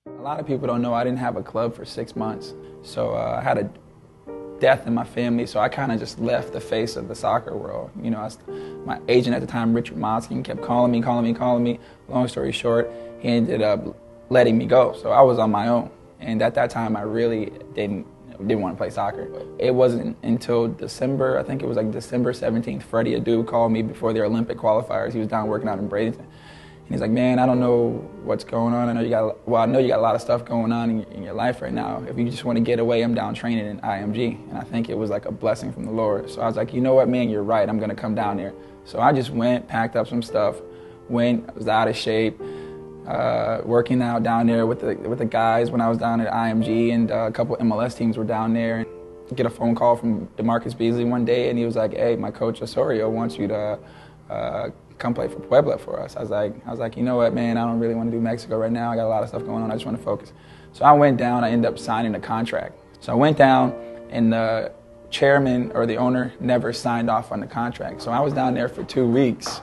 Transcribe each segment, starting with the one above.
A lot of people don't know I didn't have a club for 6 months. So I had a death in my family, so I kind of just left the face of the soccer world. You know, my agent at the time, Richard Moskin, kept calling me. Long story short, he ended up letting me go. So I was on my own. And at that time, I really didn't want to play soccer. It wasn't until December, I think it was like December 17th, Freddie Adu called me before the Olympic qualifiers. He was down working out in Bradenton. And he's like, man, I don't know what's going on. I know you got a lot of stuff going on in your life right now. If you just want to get away, I'm down training in IMG. And I think it was like a blessing from the Lord. So I was like, you know what, man, you're right. I'm going to come down there. So I just went, packed up some stuff, went, I was out of shape, working out down there with the guys when I was down at IMG, and a couple MLS teams were down there. Get a phone call from DeMarcus Beasley one day, and he was like, hey, my coach Osorio wants you to come play for Puebla for us. I was like, you know what, man, I don't really want to do Mexico right now. I got a lot of stuff going on. I just want to focus. So I went down. I ended up signing a contract. So I went down, and the chairman or the owner never signed off on the contract. So I was down there for 2 weeks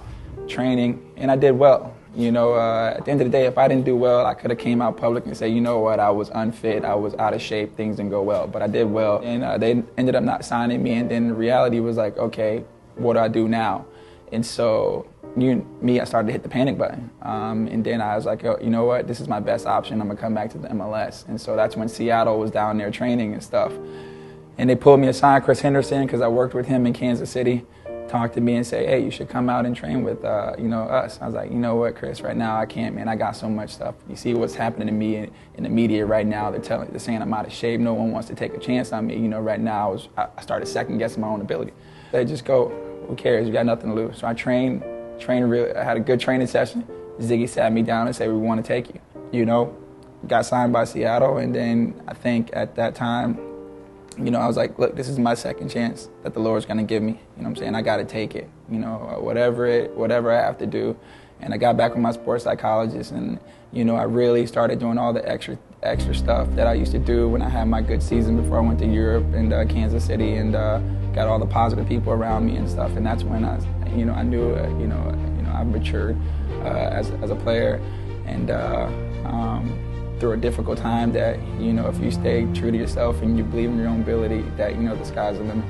training, and I did well. You know, at the end of the day, if I didn't do well, I could have came out public and said, you know what, I was unfit, I was out of shape, things didn't go well. But I did well, and they ended up not signing me. And then the reality was like, okay, what do I do now? And so I started to hit the panic button. And then I was like, oh, you know what, this is my best option. I'm going to come back to the MLS. And so that's when Seattle was down there training and stuff. And they pulled me aside, Chris Henderson, because I worked with him in Kansas City, talked to me and say, hey, you should come out and train with, us. I was like, you know what, Chris, right now I can't, man. I got so much stuff. You see what's happening to me in the media right now. They're saying I'm out of shape. No one wants to take a chance on me. You know, right now I started second guessing my own ability. They just go, who cares? You got nothing to lose. So I trained really. I had a good training session. Ziggy sat me down and said, we want to take you. You know, got signed by Seattle, and then I think at that time, you know, I was like, look, this is my second chance that the Lord's going to give me. You know what I'm saying? I got to take it, you know, whatever I have to do. And I got back with my sports psychologist, and, you know, I really started doing all the extra stuff that I used to do when I had my good season before I went to Europe and Kansas City, and got all the positive people around me and stuff. And that's when I knew, I matured as a player, and through a difficult time that, you know, if you stay true to yourself and you believe in your own ability, that, you know, the sky's the limit.